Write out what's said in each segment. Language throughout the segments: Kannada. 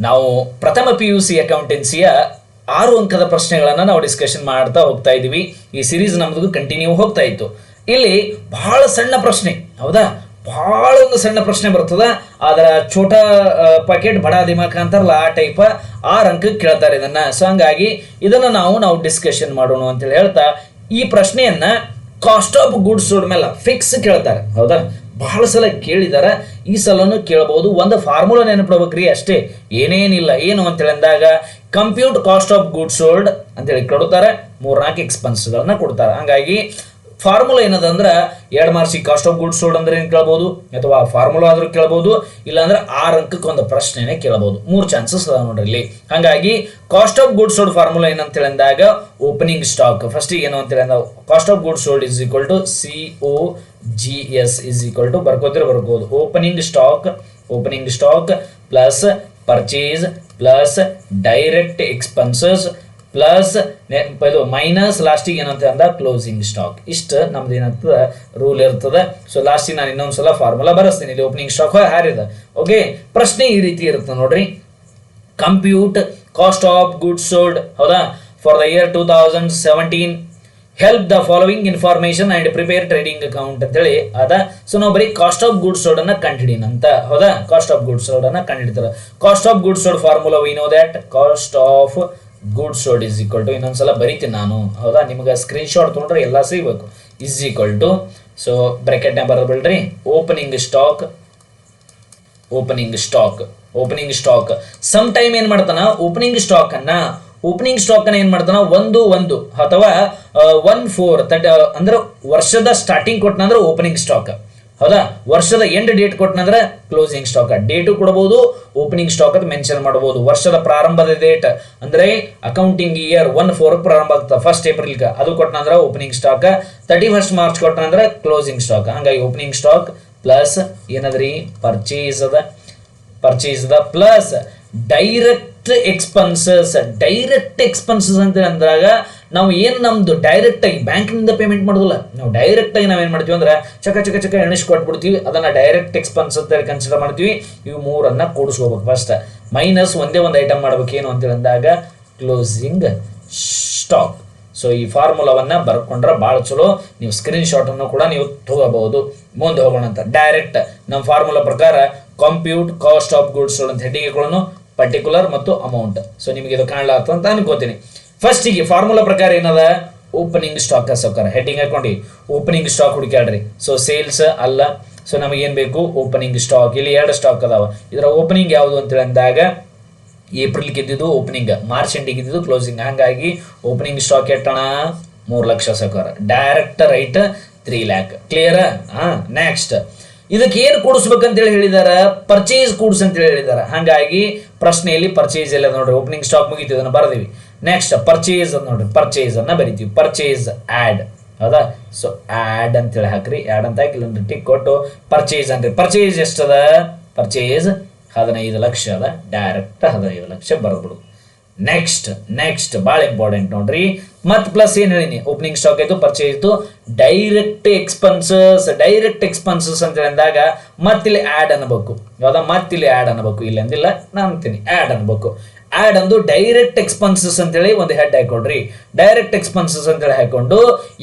ನಾವು ಪ್ರಥಮ PUC ಅಕೌಂಟೆನ್ಸಿಯ 6 ಅಂಕದ ಪ್ರಶ್ನೆಗಳನ್ನು ನಾವು ಡಿಸ್ಕಷನ್ ಮಾಡ್ತಾ ಹೋಗ್ತಾ ಇದ್ದೀವಿ. ಈ ಸಿರೀಸ್ ನಮ್ದು ಕಂಟಿನ್ಯೂ ಹೋಗ್ತಾ ಇತ್ತು. ಇಲ್ಲಿ ಬಹಳ ಸಣ್ಣ ಪ್ರಶ್ನೆ, ಹೌದಾ, ಬಹಳ ಒಂದು ಸಣ್ಣ ಪ್ರಶ್ನೆ ಬರ್ತದ. ಅದರ ಛೋಟ ಪಾಕೆಟ್ ಬಡಾ ದಿಮಾಕ್ ಅಂತಾರಲ್ಲ, ಆ ಟೈಪ್ 6 ಅಂಕಕ್ಕೆ ಕೇಳ್ತಾರೆ ಇದನ್ನ. ಸೊ ಹಂಗಾಗಿ ಇದನ್ನ ನಾವು ಡಿಸ್ಕಷನ್ ಮಾಡೋಣ ಅಂತೇಳಿ ಹೇಳ್ತಾ, ಈ ಪ್ರಶ್ನೆಯನ್ನ ಕಾಸ್ಟ್ ಆಫ್ ಗುಡ್ಸ್ ಸೋಲ್ಡ್ ಮೇಲೆ ಫಿಕ್ಸ್ ಕೇಳ್ತಾರೆ, ಹೌದಾ. ಬಹಳ ಸಲ ಕೇಳಿದಾರೆ, ಈ ಸಲನು ಕೇಳಬಹುದು. ಒಂದು ಫಾರ್ಮುಲಾ ನೆನಪಿಡ್ಬೇಕ್ರಿ ಅಷ್ಟೇ, ಏನೇನಿಲ್ಲ. ಏನು ಅಂತೇಳಿ ಅಂದಾಗ compute cost of goods sold ಅಂತೇಳಿ ಕೊಡ್ತಾರೆ, 3-4 ಎಕ್ಸ್ಪೆನ್ಸ್ಗಳನ್ನ ಕೊಡ್ತಾರೆ. ಹಂಗಾಗಿ ಫಾರ್ಮುಲಾ ಏನದಂದ್ರೆ 2 ಮಾರ್ಕ್ಸಿಗೆ ಕಾಸ್ಟ್ ಆಫ್ ಗುಡ್ಸ್ ಸೋಲ್ಡ್ ಅಂದ್ರೆ ಏನು ಕೇಳಬಹುದು, ಅಥವಾ ಫಾರ್ಮುಲಾ ಆದ್ರೂ ಕೇಳಬಹುದು, ಇಲ್ಲಾಂದ್ರೆ 6 ಅಂಕಕ್ಕೆ ಒಂದು ಪ್ರಶ್ನೆನೇ ಕೇಳಬಹುದು. 3 ಚಾನ್ಸಸ್ ಅದ ನೋಡ್ರಿ ಇಲ್ಲಿ. ಹಾಗಾಗಿ cost of goods sold formula ಏನಂತೇಳಿ ಅಂದಾಗ ಓಪನಿಂಗ್ ಸ್ಟಾಕ್ ಫಸ್ಟ್ ಏನು ಅಂತೇಳಿ ಅಂದಾಗ cost of goods sold is equal to COGS is equal to ಬರ್ಕೋಬಹುದು opening stock plus purchase plus direct expenses plus ಇದು ಮೈನಸ್ ಲಾಸ್ಟಿಗೆ ಏನಂತ ಅಂದ ಕ್ಲೋಸಿಂಗ್ ಸ್ಟಾಕ್. ಇಷ್ಟು ನಮ್ದು ಏನಂತದ ರೂಲ್ ಇರ್ತದೆ. ಸೊ ಲಾಸ್ಟಿಗೆ ನಾನು ಇನ್ನೊಂದ್ಸಲ ಫಾರ್ಮುಲಾ ಬರೆಸ್ತೀನಿ. ಇಲ್ಲಿ ಓಪನಿಂಗ್ ಸ್ಟಾಕ್ ಹಾರಿದ. ಓಕೆ, ಪ್ರಶ್ನೆ ಈ ರೀತಿ ಇರುತ್ತೆ ನೋಡ್ರಿ. Compute cost of goods sold, ಹೌದಾ, for the year 2017 help the following information and prepare trading account ಅಂತೇಳಿ ಅದ. ಸೊ ನಾವು ಬರೀ ಕಾಸ್ಟ್ ಆಫ್ ಗುಡ್ಸ್ ಸೋಲ್ಡ್ ಅನ್ನ ಕಂಡುಹಿಡಿನ ಅಂತ, ಹೌದಾ. ಕಾಸ್ಟ್ ಆಫ್ ಗುಡ್ಸ್ ಸೋಲ್ಡ್ ಅನ್ನ ಕಂಡುಹಿಡಿತಾರೆ. Cost of goods sold formula we know that cost of goods sold is equal to, ಇನ್ನೊಂದ್ಸಲ ಬರೀತೀನಿ ನಾನು, ಹೌದಾ, ನಿಮ್ಗೆ ಸ್ಕ್ರೀನ್ ಶಾಟ್ ತೊಗೊಂಡ್ರೆ ಎಲ್ಲ ಸಿಗಬೇಕು. Is equal to, so bracket ನ ಬರಬೇಡ್ರಿ, ಓಪನಿಂಗ್ ಸ್ಟಾಕ್ ಸಮ್ ಟೈಮ್ ಏನ್ ಮಾಡ್ತಾನ, ಓಪನಿಂಗ್ ಸ್ಟಾಕ್ ಅನ್ನ ಏನ್ ಮಾಡ್ತಾನ 1 ಅಥವಾ 1/4 ಅಂದ್ರೆ ವರ್ಷದ ಸ್ಟಾರ್ಟಿಂಗ್ ಕೊಟ್ಟನಂದ್ರೆ ಓಪನಿಂಗ್ ಸ್ಟಾಕ್, ಹೌದಾ. ವರ್ಷದ ಎಂಡ್ ಡೇಟ್ ಕೊಟ್ಟನಂದ್ರೆ ಕ್ಲೋಸಿಂಗ್ ಸ್ಟಾಕ್. ಡೇಟು ಕೊಡಬಹುದು, ಓಪನಿಂಗ್ ಸ್ಟಾಕ್ ಅಂತ ಮೆನ್ಷನ್ ಮಾಡಬಹುದು. ವರ್ಷದ ಪ್ರಾರಂಭದ ಡೇಟ್ ಅಂದ್ರೆ ಅಕೌಂಟಿಂಗ್ ಇಯರ್ 1/4 ಪ್ರಾರಂಭ ಆಗ್ತದೆ, 1 ಏಪ್ರಿಲ್ ಅದು ಕೊಟ್ಟನಂದ್ರೆ ಓಪನಿಂಗ್ ಸ್ಟಾಕ್. 31 ಮಾರ್ಚ್ ಕೊಟ್ಟನಂದ್ರೆ ಕ್ಲೋಸಿಂಗ್ ಸ್ಟಾಕ್. ಹಂಗಾಗಿ ಓಪನಿಂಗ್ ಸ್ಟಾಕ್ ಪ್ಲಸ್ ಏನದ್ರಿ ಪರ್ಚೇಸ್ ಅದ ಪ್ಲಸ್ ಡೈರೆಕ್ಟ್ ಎಕ್ಸ್ಪೆನ್ಸಸ್ ಅಂತ ಅಂದಾಗ ನಾವು ಏನ್ ನಮ್ದು ಡೈರೆಕ್ಟ್ ಆಗಿ ಬ್ಯಾಂಕಿನಿಂದ ಪೇಮೆಂಟ್ ಮಾಡೋದಿಲ್ಲ, ನಾವು ಡೈರೆಕ್ಟ್ ಆಗಿ ನಾವೇನ್ ಮಾಡ್ತೀವಿ ಅಂದ್ರೆ ಚಕ ಎಣಿಸ್ ಕೊಟ್ಬಿಡ್ತೀವಿ, ಅದನ್ನ ಡೈರೆಕ್ಟ್ ಎಕ್ಸ್ಪೆನ್ಸ್ ಅಂತ ಕನ್ಸಿಡರ್ ಮಾಡ್ತೀವಿ. ಇವು 3 ಕೂಡಿಸ್ಕೋಬೇಕು ಫಸ್ಟ್, ಮೈನಸ್ ಒಂದೇ ಒಂದು ಐಟಮ್ ಮಾಡ್ಬೇಕು, ಏನು ಅಂತೇಳಿ ಅಂದಾಗ ಕ್ಲೋಸಿಂಗ್ ಸ್ಟಾಕ್. ಸೊ ಈ ಫಾರ್ಮುಲಾವನ್ನ ಬರ್ಕೊಂಡ್ರೆ ಭಾಳ ಚಲೋ. ನೀವು ಸ್ಕ್ರೀನ್ ಶಾಟ್ ಅನ್ನು ಕೂಡ ನೀವು ತಗೋಬಹುದು. ಮುಂದೆ ಹೋಗೋಣ ಅಂತ ಡೈರೆಕ್ಟ್ ನಮ್ಮ ಫಾರ್ಮುಲಾ ಪ್ರಕಾರ compute cost of goods sold ಅಂತ ಹೆಡ್ಡಿಂಗ್ ಇಟ್ಕೊಳ್ಳೋಣ, ಪರ್ಟಿಕ್ಯುಲರ್ ಮತ್ತು ಅಮೌಂಟ್. ಸೊ ನಿಮಗೆ ಇದು ಕಾಣಲಾಗ್ತದೆ ಅಂತ ಅನ್ಕೋತೀನಿ. ಫಸ್ಟಿಗೆ ಫಾರ್ಮುಲಾ ಪ್ರಕಾರ ಏನದ, ಓಪನಿಂಗ್ ಸ್ಟಾಕ್ ಸೌಕರ ಹೆಡ್ಡಿಂಗ್ ಹಾಕೊಂಡು ಓಪನಿಂಗ್ ಸ್ಟಾಕ್ ಹುಡುಕ್ಯಾಡ್ರಿ. ಸೊ ಸೇಲ್ಸ್ ಅಲ್ಲ, ಸೊ ನಮಗೆ ಏನ್ ಬೇಕು, ಓಪನಿಂಗ್ ಸ್ಟಾಕ್. ಇಲ್ಲಿ 2 ಸ್ಟಾಕ್ ಅದಾವ. ಇದರ ಓಪನಿಂಗ್ ಯಾವುದು ಅಂತೇಳಿ ಅಂದಾಗ ಏಪ್ರಿಲ್ ಇದ್ದಿದ್ದು ಓಪನಿಂಗ್, ಮಾರ್ಚ್ ಎಂಡಿಗೆ ಇದ್ದಿದ್ದು ಕ್ಲೋಸಿಂಗ್. ಹಾಗಾಗಿ ಓಪನಿಂಗ್ ಸ್ಟಾಕ್ ಎಟ್ಟಣ 3 ಲಕ್ಷ ಸೌಕರ. Direct right 3 lakh. Clear? Next ಇದಕ್ಕೆ ಏನು ಕೂಡಿಸ್ಬೇಕಂತೇಳಿ ಹೇಳಿದಾರ, ಪರ್ಚೇಸ್ ಕೂಡ್ಸ್ ಅಂತೇಳಿ ಹೇಳಿದಾರ. ಹಾಗಾಗಿ ಪ್ರಶ್ನೆಯಲ್ಲಿ ಪರ್ಚೇಸ್ ಎಲ್ಲ ನೋಡ್ರಿ, ಓಪನಿಂಗ್ ಸ್ಟಾಕ್ ಮುಗಿತು, ಅದನ್ನ ಬರ್ದೀವಿ. ನೆಕ್ಸ್ಟ್ ಪರ್ಚೇಸ್ ನೋಡ್ರಿ, ಪರ್ಚೇಸ್ ಅನ್ನ ಬರಿತೀವಿ. ಪರ್ಚೇಸ್ ಆಡ್, ಹೌದಾ. ಸೊ ಆಡ್ ಅಂತೇಳಿ ಹಾಕ್ರಿ, ಆಡ್ ಅಂತ ಹಾಕಿ ಇಲ್ಲೊಂದು ಟಿಕ್ ಕೊಟ್ಟು ಪರ್ಚೇಸ್ ಅನ್ರಿ. ಪರ್ಚೇಸ್ ಎಷ್ಟದ, ಪರ್ಚೇಸ್ 15 ಲಕ್ಷ ಅದ. ಡೈರೆಕ್ಟ್ 15 ಲಕ್ಷ ಬರ್ಬಿಡು. ನೆಕ್ಸ್ಟ್ ಭಾಳ ಇಂಪಾರ್ಟೆಂಟ್ ನೋಡ್ರಿ. ಮತ್ ಪ್ಲಸ್ ಏನ್ ಹೇಳಿನಿ, ಓಪನಿಂಗ್ ಸ್ಟಾಕ್ ಆಯ್ತು, ಪರ್ಚೇಸ್ ಇತ್ತು, ಡೈರೆಕ್ಟ್ ಎಕ್ಸ್ಪೆನ್ಸಸ್ ಅಂತ ಹೇಳಿದಾಗ ಮತ್ತಿಲ್ಲಿ ಆಡ್ ಅನ್ಬೇಕು, ಯಾವ್ದಾ, ಮತ್ತಿಲ್ಲಿ ಆಡ್ ಅನ್ಬೇಕು. ಇಲ್ಲಿ ಅಂದಿಲ್ಲ, ನಾನು ಅಂತೀನಿ ಆಡ್ ಅನ್ಬೇಕು. ಆಡ್ ಅಂದು ಡೈರೆಕ್ಟ್ ಎಕ್ಸ್ಪೆನ್ಸಸ್ ಅಂತೇಳಿ ಒಂದು ಹೆಡ್ ಹಾಕೊಡ್ರಿ. ಡೈರೆಕ್ಟ್ ಎಕ್ಸ್ಪೆನ್ಸಸ್ ಅಂತೇಳಿ ಹಾಕೊಂಡು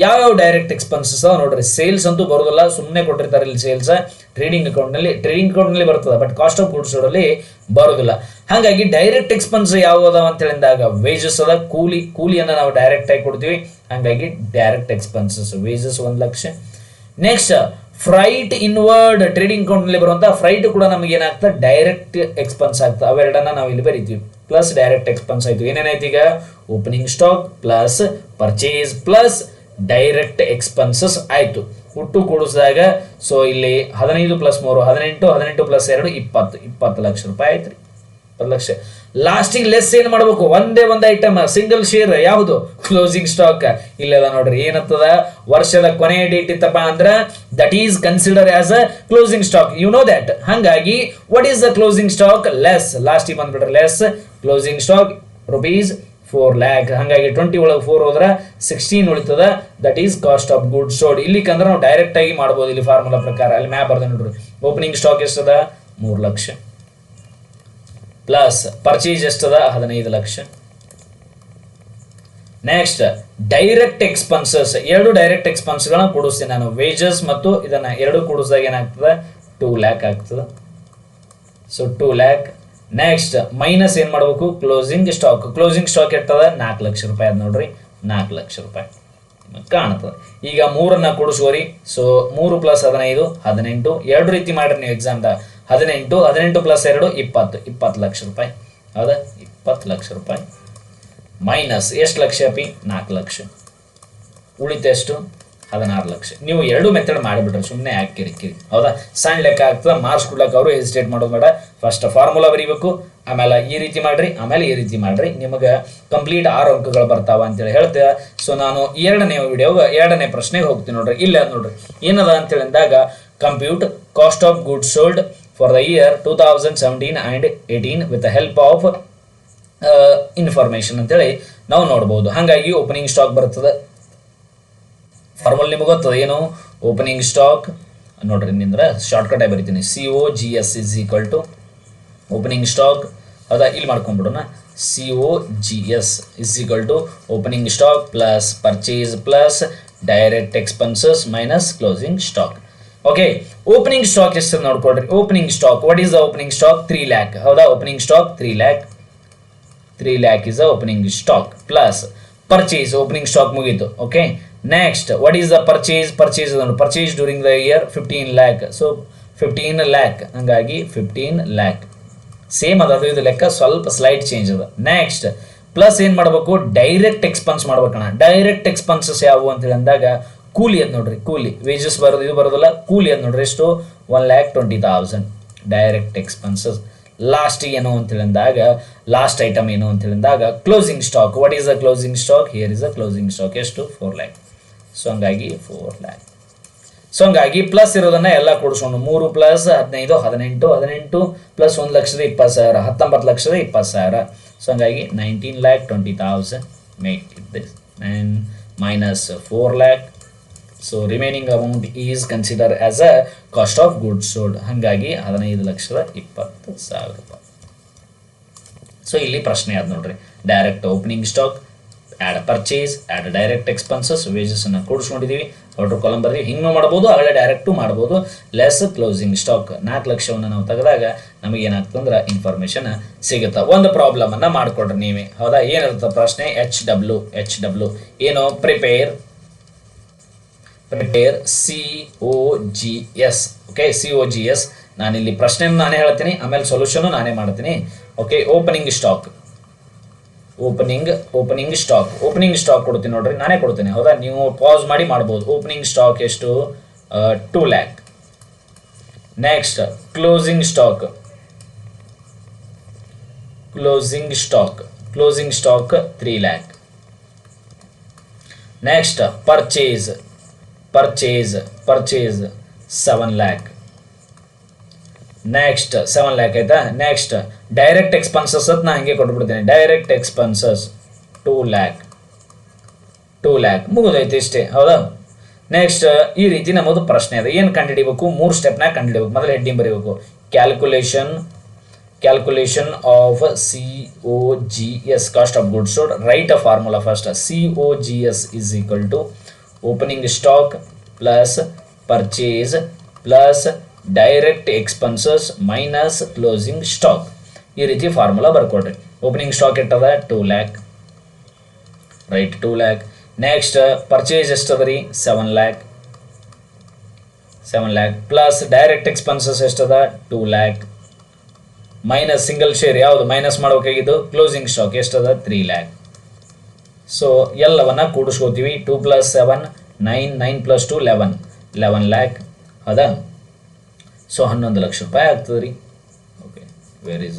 ಯಾವ ಡೈರೆಕ್ಟ್ ಎಕ್ಸ್ಪೆನ್ಸಸ್ ನೋಡ್ರಿ. ಸೇಲ್ಸ್ ಅಂತೂ ಬರೋದಿಲ್ಲ, ಸುಮ್ಮನೆ ಕೊಟ್ಟಿರ್ತಾರೆ ಇಲ್ಲಿ ಸೇಲ್ಸ್. ಟ್ರೇಡಿಂಗ್ ಅಕೌಂಟ್ ನಲ್ಲಿ ಬರ್ತದೆ, ಬಟ್ ಕಾಸ್ಟ್ ಆಫ್ ಗುಡ್ಸ್ ಅಲ್ಲಿ ಬರೋದಿಲ್ಲ. ಹಾಗಾಗಿ ಡೈರೆಕ್ಟ್ ಎಕ್ಸ್ಪೆನ್ಸ್ ಯಾವ್ದು ಅಂತ ಹೇಳಿದಾಗ ವೇಜಸ್ ಅದ, ಕೂಲಿಯನ್ನ ನಾವು ಡೈರೆಕ್ಟ್ ಆಗಿ ಕೊಡ್ತೀವಿ. ಹಾಗಾಗಿ direct expenses wages 1 lakh. Next freight inward trading account ನಲ್ಲಿ ಬರುವಂತಹ ಫ್ರೈಟ್ ಕೂಡ ನಮಗೆ ಏನಾಗ್ತದೆ, ಡೈರೆಕ್ಟ್ ಎಕ್ಸ್ಪೆನ್ಸ್ ಆಗ್ತದೆ. ಅವೆರಡನ್ನ ನಾವು ಇಲ್ಲಿ ಬರೀತೀವಿ. ಪ್ಲಸ್ ಡೈರೆಕ್ಟ್ ಎಕ್ಸ್ಪೆನ್ಸ್ ಆಯ್ತು. ಏನೇನಾಯ್ತು ಈಗ, opening stock plus purchase plus direct expenses ಆಯ್ತು. ಒಟ್ಟು ಕೂಡಿಸಿದಾಗ ಸೊ ಇಲ್ಲಿ 15 + 3 18, 18 + 2 20 ಲಕ್ಷ ರೂಪಾಯಿ ಆಯ್ತು ರೀ. 20 ಲಕ್ಷ. ಲಾಸ್ಟಿಗೆ ಲೆಸ್ ಏನ್ ಮಾಡ್ಬೇಕು, ಒಂದೇ ಒಂದು ಐಟಮ್ ಸಿಂಗಲ್ ಶೇರ್ ಯಾವುದು, ಕ್ಲೋಸಿಂಗ್ ಸ್ಟಾಕ್. ಇಲ್ಲದ ನೋಡ್ರಿ, ಏನತ್ತದ, ವರ್ಷದ ಕೊನೆಯ ಡೇಟ್ ಇತ್ತಪ್ಪ ಅಂದ್ರ that is consider as a closing stock. You know that. ಹಾಗಾಗಿ what is the closing stock, less. ಲಾಸ್ಟಿಗೆ ಬಂದ್ಬಿಟ್ರೆ ಲೆಸ್ ಕ್ಲೋಸಿಂಗ್ ಸ್ಟಾಕ್ ₹4 lakh. ಹಾಗಾಗಿ 20 ಒಳಗೆ 4 ಹೋದ್ರೆ 16 ಉಳಿತದ. That is cost of goods sold. ಇಲ್ಲಿಕಂದ್ರೆ ನಾವು ಡೈರೆಕ್ಟ್ ಆಗಿ ಮಾಡ್ಬೋದು ಇಲ್ಲಿ ಫಾರ್ಮುಲಾ ಪ್ರಕಾರ. ಅಲ್ಲಿ ಮ್ಯಾಪ್ ಬರ್ದೆ ನೋಡ್ರಿ. ಓಪನಿಂಗ್ ಸ್ಟಾಕ್ ಎಷ್ಟದ, 3 ಲಕ್ಷ. ಪ್ಲಸ್ ಪರ್ಚೇಸ್ ಎಷ್ಟದ 15 ಲಕ್ಷ. ನೆಕ್ಸ್ಟ್ ಡೈರೆಕ್ಟ್ ಎಕ್ಸ್ಪೆನ್ಸಸ್, ಎರಡು ಡೈರೆಕ್ಟ್ ಎಕ್ಸ್ಪೆನ್ಸ್ಗಳನ್ನ ಕೂಡಿಸ್ತೀನಿ ನಾನು, ವೇಜಸ್ ಮತ್ತು ಇದನ್ನ ಎರಡು ಕೂಡಿಸಿದಾಗ ಏನಾಗ್ತದೆ 2 ಲ್ಯಾಕ್ ಆಗ್ತದೆ. ಸೊ 2 ಲ್ಯಾಕ್. ನೆಕ್ಸ್ಟ್ ಮೈನಸ್ ಏನು ಮಾಡಬೇಕು, ಕ್ಲೋಸಿಂಗ್ ಸ್ಟಾಕ್. ಕ್ಲೋಸಿಂಗ್ ಸ್ಟಾಕ್ ಎಷ್ಟದ 4 ಲಕ್ಷ ರೂಪಾಯಿ ಅದ ನೋಡ್ರಿ, 4 ಲಕ್ಷ ರೂಪಾಯಿ ಕಾಣ್ತದೆ. ಈಗ 3 ಕೂಡಿಸ್ಕೋರಿ. ಸೊ 3 + 15 18, ಎರಡು ರೀತಿ ಮಾಡ್ರಿ ನೀವು ಎಕ್ಸಾಮ್ದಾಗ. 18 18 + 2 20 ಲಕ್ಷ ರೂಪಾಯಿ. ಹೌದಾ, 20 ಲಕ್ಷ ರೂಪಾಯಿ ಮೈನಸ್ ಎಷ್ಟು ಲಕ್ಷ ಅಪಿ 4 ಲಕ್ಷ, ಉಳಿತೆಷ್ಟು 16 ಲಕ್ಷ. ನೀವು ಎರಡು ಮೆಥಡ್ ಮಾಡಿಬಿಟ್ರೆ ಸುಮ್ಮನೆ ಯಾಕೆ ಕಿರಿಕಿರಿ. ಹೌದಾ, ಸಣ್ಣ ಲೆಕ್ಕ ಆಗ್ತದೆ, ಮಾರ್ಕ್ಸ್ ಕೊಡ್ಲಿಕ್ಕೆ ಅವರು ಹೆಸಿಟೇಟ್ ಮಾಡೋದು ಬೇಡ. ಫಸ್ಟ್ ಫಾರ್ಮುಲಾ ಬರೀಬೇಕು, ಆಮೇಲೆ ಈ ರೀತಿ ಮಾಡ್ರಿ, ಆಮೇಲೆ ಈ ರೀತಿ ಮಾಡ್ರಿ, ನಿಮಗೆ ಕಂಪ್ಲೀಟ್ 6 ಅಂಕಗಳು ಬರ್ತಾವ ಅಂತೇಳಿ ಹೇಳ್ತೇವೆ. ಸೊ ನಾನು ಎರಡನೇ ಪ್ರಶ್ನೆಗೆ ಹೋಗ್ತೀನಿ ನೋಡ್ರಿ. ಇಲ್ಲ ನೋಡ್ರಿ ಏನದ ಅಂತೇಳಿ ಅಂದಾಗ, compute cost of goods sold for the year 2017 and 18 with the help of information ಅಂತೇಳಿ ನಾವು ನೋಡ್ಬೋದು. ಹಾಗಾಗಿ ಓಪನಿಂಗ್ ಸ್ಟಾಕ್ ಬರ್ತದೆ. ಫಾರ್ಮುಲಾ ನಿಮಗೆ ಗೊತ್ತದ ಏನು, ಓಪನಿಂಗ್ ಸ್ಟಾಕ್ ನೋಡ್ರಿ, ನಿಂದ್ರೆ ಶಾರ್ಟ್ಕಟ್ ಆಗಿ ಬರಿತೀನಿ, COGS is equal to opening stock. ಹೌದಾ, ಇಲ್ಲಿ ಮಾಡ್ಕೊಂಡ್ಬಿಡೋಣ. COGS is equal to opening stock plus purchase plus direct expenses minus closing stock. Okay, opening stock ಎಷ್ಟು ನೋಡ್ಕೊಳ್ರಿ. Opening stock, what is the opening stock 3 lakh. ಹೌದಾ, opening stock 3 lakh. 3 lakh is the opening stock plus purchase. Opening stock ಮುಗೀತು. Okay, next what is the purchase. Purchase during the year 15 lakh. So 15 lac, ಹಂಗಾಗಿ 15 ಲ್ಯಾಕ್ ಸೇಮ್ ಅದ. ಇದು ಲೆಕ್ಕ ಸ್ವಲ್ಪ ಸ್ಲೈಟ್ ಚೇಂಜ್ ಅದ. ನೆಕ್ಸ್ಟ್ ಪ್ಲಸ್ ಏನು ಮಾಡಬೇಕು, ಡೈರೆಕ್ಟ್ ಎಕ್ಸ್ಪೆನ್ಸ್ ಮಾಡ್ಬೇಕಣ್ಣ. ಡೈರೆಕ್ಟ್ ಎಕ್ಸ್ಪೆನ್ಸಸ್ ಯಾವುವು ಅಂತೇಳಿ ಅಂದಾಗ ಕೂಲಿ ಅದ್ ನೋಡ್ರಿ, ಕೂಲಿ ವೇಜಸ್ ಬರೋದು, ಇದು ಬರೋದಿಲ್ಲ, ಕೂಲಿ ಅದ್ ನೋಡ್ರಿ ಎಷ್ಟು 1,20,000 ಡೈರೆಕ್ಟ್ ಎಕ್ಸ್ಪೆನ್ಸಸ್. ಲಾಸ್ಟ್ ಏನು ಅಂತೇಳಿ ಅಂದಾಗ, ಲಾಸ್ಟ್ ಐಟಮ್ ಏನು ಅಂತೇಳಿ ಅಂದಾಗ closing stock. What is the closing stock, here is the closing stock ಎಷ್ಟು 4 ಲ್ಯಾಕ್. ಸೊ ಹಂಗಾಗಿ 4 ಲ್ಯಾಕ್. ಸೊ ಹಂಗಾಗಿ ಪ್ಲಸ್ ಇರೋದನ್ನ ಎಲ್ಲ ಕೂಡಿಸ್ಕೊಂಡು 3 + 15 18, 18 + 1,20,000 19 ಲಕ್ಷದ 20,000. ಸೊ ಹಂಗಾಗಿ 19,20,000 make it this and minus 4 lakh. So remaining amount is consider as a cost of goods sold. ಹಾಗಾಗಿ 15,20,000 ರೂಪಾಯಿ. ಸೊ ಇಲ್ಲಿ ಪ್ರಶ್ನೆ ಆದ್ ನೋಡ್ರಿ, direct opening stock, add purchase, add direct expenses, wages ಅನ್ನು ಕೂಡಿಸ್ಕೊಂಡಿದ್ದೀವಿ, ಔಟರ್ ಕಾಲಮ್ ಬರ್ತೀವಿ. ಹಿಂಗೂ ಮಾಡ್ಬೋದು, ಆಗಲೇ ಡೈರೆಕ್ಟು ಮಾಡ್ಬೋದು. ಲೆಸ್ ಕ್ಲೋಸಿಂಗ್ ಸ್ಟಾಕ್ 4 ಲಕ್ಷವನ್ನು ನಾವು ತೆಗೆದಾಗ ನಮಗೆ ಏನಾಗ್ತಂದ್ರೆ ಇನ್ಫಾರ್ಮೇಶನ್ ಸಿಗುತ್ತೆ. ಒಂದು ಪ್ರಾಬ್ಲಮ್ ಅನ್ನ ಮಾಡ್ಕೊಡ್ರಿ ನೀವೇ. ಹೌದಾ, ಏನಿರುತ್ತೆ ಪ್ರಶ್ನೆ, HW ಏನು, ಪ್ರಿಪೇರ್ COGS. Okay, COGS. ನಾನಿಲ್ಲಿ ಪ್ರಶ್ನೆಯನ್ನು ನಾನೇ ಹೇಳ್ತೀನಿ, ಆಮೇಲೆ ಸೊಲ್ಯೂಷನ್ ನಾನೇ ಮಾಡ್ತೀನಿ. ಓಕೆ, ಓಪನಿಂಗ್ ಸ್ಟಾಕ್ ಕೊಡ್ತೀನಿ ನೋಡ್ರಿ, ನಾನೇ ಕೊಡ್ತೀನಿ. ಹೌದಾ, ನೀವು ಪಾಸ್ ಮಾಡಿ ಮಾಡ್ಬೋದು. ಓಪನಿಂಗ್ ಸ್ಟಾಕ್ ಎಷ್ಟು 2 lakh. Next closing stock 3 lac. Next purchase 7 lac. Next 7 lac ಆಯ್ತಾ. ನೆಕ್ಸ್ಟ್ ಡೈರೆಕ್ಟ್ ಎಕ್ಸ್ಪೆನ್ಸಸ್ ನಾ ಹಂಗೆ ಕೊಟ್ಬಿಡ್ತೀನಿ. ಡೈರೆಕ್ಟ್ ಎಕ್ಸ್ಪೆನ್ಸಸ್ 2 ಲ್ಯಾಕ್ ಮುಗಿದೈತೆ ಇಷ್ಟೇ. ಹೌದಾ, ನೆಕ್ಸ್ಟ್ ಈ ರೀತಿ ನಮ್ಮದು ಪ್ರಶ್ನೆ ಅದ. ಏನು ಕಂಡುಹಿಡಿಬೇಕು, 3 ಸ್ಟೆಪ್ನಾಗ ಕಂಡುಹಿಡಿಬೇಕು. ಮೊದಲು ಹೆಡ್ಡಿಂಗ್ ಬರೀಬೇಕು, calculation of COGS, cost of goods sold. Right a formula first. COGS is equal to opening stock plus purchase plus direct expenses minus closing stock. ಈ ರೀತಿ ಫಾರ್ಮುಲಾ ಬರ್ಕೊಡ್ರಿ. ಓಪನಿಂಗ್ ಸ್ಟಾಕ್ ಎಟ್ಟದ 2 lakh, right 2 lakh. Next purchase ಎಷ್ಟದ ರೀ 7 ಲ್ಯಾಕ್ ಪ್ಲಸ್ ಡೈರೆಕ್ಟ್ ಎಕ್ಸ್ಪೆನ್ಸಸ್ ಎಷ್ಟದ 2 ಲ್ಯಾಕ್ ಮೈನಸ್ ಸಿಂಗಲ್ ಶೇರ್ ಯಾವುದು ಮೈನಸ್ ಮಾಡಬೇಕಾಗಿದ್ದು ಕ್ಲೋಸಿಂಗ್ ಸ್ಟಾಕ್ ಎಷ್ಟದ 3 ಲ್ಯಾಕ್. ಸೊ ಎಲ್ಲವನ್ನ ಕೂಡಿಸ್ಕೋತೀವಿ. 2 + 7 9, 9 + 2 11 ಲ್ಯಾಕ್. ಹೌದಾ, ಸೊ 11 ಲಕ್ಷ ರೂಪಾಯಿ ಆಗ್ತದೆ ರೀ. Okay, where is.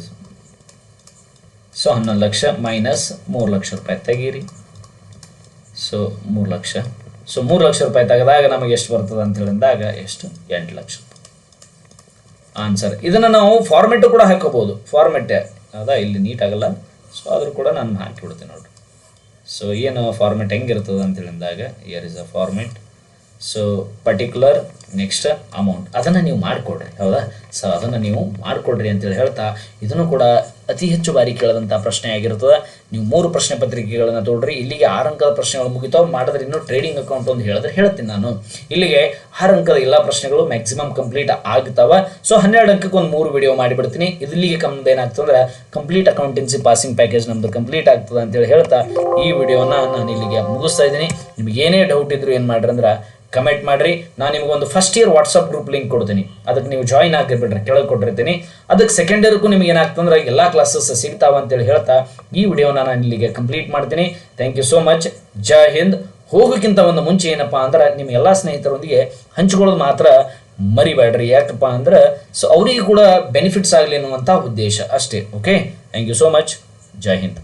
So 11 lakh minus 3 lakh ರೂಪಾಯಿ ತೆಗೀರಿ. ಸೊ 3 ಲಕ್ಷ. ಸೊ 3 ಲಕ್ಷ ರೂಪಾಯಿ ತೆಗೆದಾಗ ನಮಗೆ ಎಷ್ಟು ಬರ್ತದೆ ಅಂತ ಹೇಳಿದಾಗ ಎಷ್ಟು 8 ಲಕ್ಷ ರೂಪಾಯಿ ಆನ್ಸರ್. ಇದನ್ನು ನಾವು ಫಾರ್ಮೆಟ್ ಕೂಡ ಹಾಕೋಬಹುದು. ಫಾರ್ಮೆಟ್ ಹೌದಾ, ಇಲ್ಲಿ ನೀಟ್ ಆಗಲ್ಲ. ಸೊ ಆದರೂ ಕೂಡ ನಾನು ಹಾಕಿಬಿಡ್ತೀನಿ ನೋಡ್ರಿ. ಸೊ ಏನು ಫಾರ್ಮೆಟ್ ಹೆಂಗಿರ್ತದೆ ಅಂತ ಹೇಳಿದಾಗ, year is a format. So particular next amount ಅದನ್ನು ನೀವು ಮಾಡಿಕೊಡ್ರಿ. ಹೌದಾ, ಸೊ ಅದನ್ನು ನೀವು ಮಾಡಿಕೊಡ್ರಿ ಅಂತೇಳಿ ಹೇಳ್ತಾ ಇದನ್ನು ಕೂಡ ಅತಿ ಹೆಚ್ಚು ಬಾರಿ ಕೇಳದಂಥ ಪ್ರಶ್ನೆ ಆಗಿರ್ತದೆ. ನೀವು 3 ಪ್ರಶ್ನೆ ಪತ್ರಿಕೆಗಳನ್ನು ತೊಗೊಳ್ರಿ. ಇಲ್ಲಿಗೆ 6 ಅಂಕದ ಪ್ರಶ್ನೆಗಳು ಮುಗಿತಾವೆ. ಮಾಡಿದ್ರೆ ಇನ್ನೂ ಟ್ರೇಡಿಂಗ್ ಅಕೌಂಟ್ ಒಂದು ಹೇಳಿದ್ರೆ ಹೇಳ್ತೀನಿ ನಾನು. ಇಲ್ಲಿಗೆ 6 ಅಂಕದ ಎಲ್ಲ ಪ್ರಶ್ನೆಗಳು ಮ್ಯಾಕ್ಸಿಮಮ್ ಕಂಪ್ಲೀಟ್ ಆಗ್ತಾವೆ. ಸೊ 12 ಅಂಕಕ್ಕೆ ಒಂದು 3 ವಿಡಿಯೋ ಮಾಡಿಬಿಡ್ತೀನಿ. ಇಲ್ಲಿಗೆ ಕಮ್ಮಿ ಏನಾಗ್ತದೆ ಕಂಪ್ಲೀಟ್ ಅಕೌಂಟೆನ್ಸಿ ಪಾಸಿಂಗ್ ಪ್ಯಾಕೇಜ್ ನಮ್ದು ಕಂಪ್ಲೀಟ್ ಆಗ್ತದೆ ಅಂತೇಳಿ ಹೇಳ್ತಾ ಈ ವಿಡಿಯೋನ ನಾನು ಇಲ್ಲಿಗೆ ಮುಗಿಸ್ತಾ ಇದ್ದೀನಿ. ನಿಮ್ಗೆ ಏನೇ ಡೌಟ್ ಇದ್ರು ಏನು ಮಾಡ್ರಿ ಅಂದ್ರೆ ಕಮೆಂಟ್ ಮಾಡಿರಿ. ನಾನು ನಿಮಗೊಂದು first year WhatsApp group link ಕೊಡ್ತೀನಿ, ಅದಕ್ಕೆ ನೀವು ಜಾಯಿನ್ ಆಗಿರ್ಬಿಡ್ರಿ, ಕೆಳಗೆ ಕೊಟ್ಟಿರ್ತೀನಿ. ಅದಕ್ಕೆ ಸೆಕೆಂಡ್ ಇಯರ್ಗೂ ನಿಮ್ಗೆ ಏನಾಗ್ತಂದ್ರೆ ಎಲ್ಲ ಕ್ಲಾಸಸ್ ಸಿಗ್ತಾವ ಅಂತೇಳಿ ಹೇಳ್ತಾ ಈ ವಿಡಿಯೋನ ನಾನು ಇಲ್ಲಿಗೆ ಕಂಪ್ಲೀಟ್ ಮಾಡ್ತೀನಿ. Thank you so much. ಜೈ ಹಿಂದ್. ಹೋಗೋಕ್ಕಿಂತ ಒಂದು ಮುಂಚೆ ಏನಪ್ಪ ಅಂದ್ರೆ ನಿಮ್ಮ ಎಲ್ಲ ಸ್ನೇಹಿತರೊಂದಿಗೆ ಹಂಚ್ಕೊಳ್ಳೋದು ಮಾತ್ರ ಮರಿಬೇಡ್ರಿ. ಯಾಕಪ್ಪ ಅಂದ್ರೆ ಸೊ ಅವರಿಗೆ ಕೂಡ ಬೆನಿಫಿಟ್ಸ್ ಆಗಲಿ ಅನ್ನುವಂಥ ಉದ್ದೇಶ ಅಷ್ಟೇ. Okay, thank you so much. ಜೈ ಹಿಂದ್.